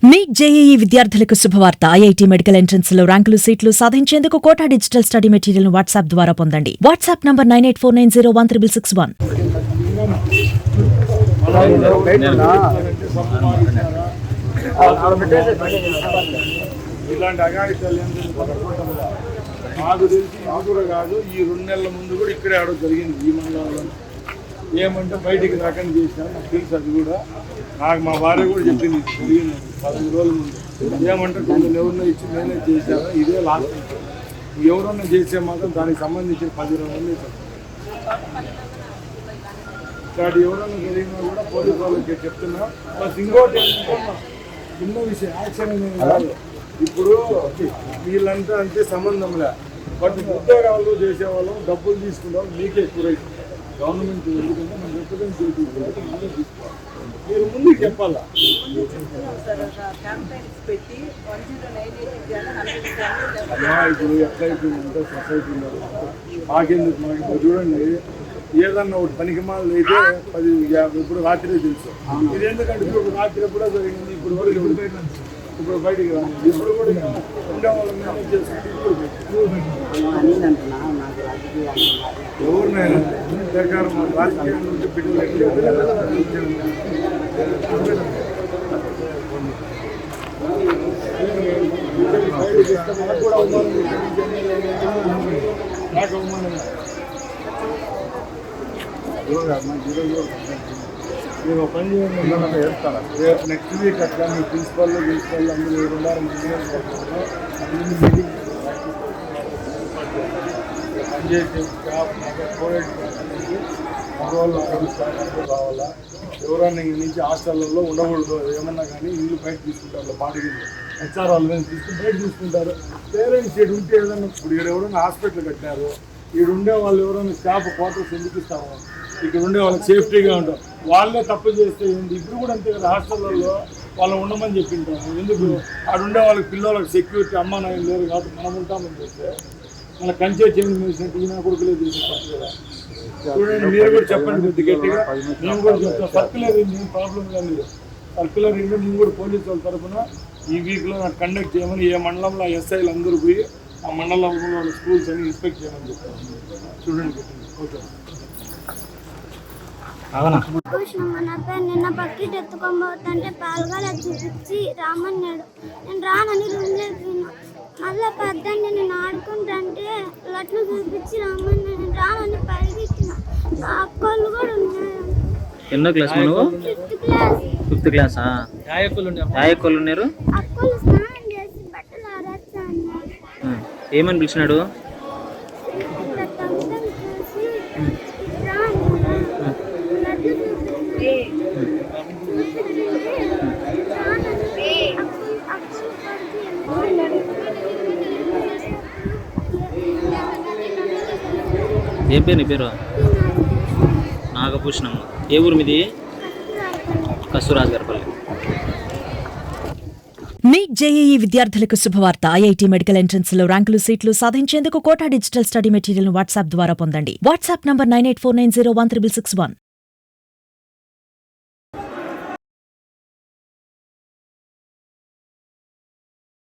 Neat JEE విద్యార్థులకు శుభవార్త. IIT medical entrance లో ర్యాంకులు సీట్లు సాధించేందుకు Kota digital study material WhatsApp ద్వారా పొందండి. WhatsApp number 9849016661. ఇలాంటి అగాడికలు నాకు తెలిసి ఇది కూడా కాదు. ఈ 2 నెలల ముందు కూడా ఇక్కడే ఆడడం జరిగింది ఈ మండలంలో. ఏమంటే బయటికి రాకని చేసినాను, నాకు తెలుసు. అది కూడా నాకు మా భార్య కూడా చెప్పింది, జరిగింది 15 రోజుల ముందు. ఏమంటే కొంచెం ఎవరినో ఇచ్చి నేనే చేశాను, ఇదే లాస్ట్. ఎవరన్నా చేసే మాత్రం దానికి సంబంధించిన 10-20 మంది ఇక్కడ ఎవరన్నా జరిగినా కూడా పోలీసు వాళ్ళకి చెప్తున్నా. ప్లస్ ఇంకోటి ఏంటంటే చిన్న విషయం, యాక్షన్ అనేది కాదు. ఇప్పుడు వీళ్ళంతా అంటే సంబంధంలే, బట్ ఉద్యోగాలు చేసేవాళ్ళు డబ్బులు తీసుకుంటారు, మీకే ఎక్కువ గవర్నమెంట్. ఎందుకంటే మనం రిప్రజెంట్ తీసుకోవాలి, మీరు ముందుకు చెప్పాలా. ఇప్పుడు ఎట్లా అయిపోయిందంటే సొసైటీలో మాకెందుకు, మాకు ఇప్పుడు చూడండి, ఏదన్నా ఒకటి పనికి మాలు అయితే 10-50 ఇప్పుడు రాత్రి తెలుసు. ఇది ఎందుకంటే ఇప్పుడు రాత్రి ఎప్పుడో జరిగింది, ఇప్పుడు బయటికి రాదు. ఇప్పుడు కూడా ఉండే వాళ్ళు మేనేజ్ చేసుకుంటే ఎవరినైనా ప్రకారం రాజకీయం నుంచి బిడ్డలు కూడా నాకు అవమానం. నేను ఒక పని చేయాలి చెప్తాను. రేపు నెక్స్ట్ వీక్ అట్లా మీ ప్రిన్సిపల్ అందరూ 2 మీటింగ్ పనిచేసే స్టాఫ్ కోవిడ్ మగవాళ్ళు రావాలా. ఎవరన్నా ఇంక నుంచి హాస్టల్లో ఉండకూడదు. ఏమన్నా కానీ ఇల్లు బయట తీసుకుంటారు, బాడీ హెచ్ఆర్ వాళ్ళు మీద తీసుకుని బయట తీసుకుంటారు. పేరెంట్స్ ఇక్కడ ఉంటే ఏదన్నా, ఇప్పుడు ఇక్కడ ఎవరైనా హాస్పిటల్ కట్టారు, ఇక్కడ ఉండే వాళ్ళు ఎవరైనా స్టాఫ్ క్వార్టర్స్ ఎందుకు ఇస్తాము, ఇక్కడ ఉండే వాళ్ళకి సేఫ్టీగా ఉంటాం. వాళ్ళే తప్పు చేస్తే ఏంటి, ఇప్పుడు కూడా అంతే కదా. హాస్టల్లో వాళ్ళు ఉండమని చెప్పింటాము. ఎందుకు ఆడ ఉండే వాళ్ళకి పిల్లలకి సెక్యూరిటీ అమ్మ నాయన లేరు కాబట్టి మనం ఉంటామని చెప్తే మన కంచే చేంజ్ చేసినట్టు ఈయన కొడుకులే తీసుకుంటారు కదా. చూడండి, మీరు కూడా చెప్పండి కొద్ది గట్టిగా. మేము కూడా చెప్తాం, సర్క్యులర్ ఏం ప్రాబ్లం లేదు. సర్క్యులర్ ఏంటంటే మేము కూడా పోలీసు వాళ్ళ తరఫున ఈ వీక్లో నాకు కండక్ట్ చేయమని, ఏ మండలంలో ఎస్ఐలు అందరూ పోయి ఆ మండలంలో స్కూల్స్ అని ఇన్స్పెక్ట్ చేయమని చెప్తాను. చూడండి, ఓకే. నిన్న బకెట్ ఎత్తుకోబోతుంటే పాల్గొల చూపించి రామన్నాడు. నేను రానని రూమ్ చెప్పిన. మళ్ళీ పెద్దండి నేను ఆడుకుంటుంటే లట్లు చూపించి రామని, నేను రానని పరిగెత్తిన. నా అక్కలు కూడా ఉన్నారు. ఎన్నో క్లాస్? 5th క్లాసా? యాయకులు ఉన్నారు. అక్కలు స్నానం చేసి బట్టలు ఆరేస్తా అన్నారు. ఏమని పిలిచినాడు? ఏం పేరు నీ పేరు? నాగభూషణమ్మ. ఏ ఊరు మీది? కస్తూరాజ్ గారిపల్లి. నీట్ జేఈఈ విద్యార్థులకు శుభవార్త. ఐఐటీ మెడికల్ ఎంట్రన్స్ లో ర్యాంకులు సీట్లు సాధించేందుకు Kota digital study material WhatsApp ద్వారా పొందండి. WhatsApp number 9849016661.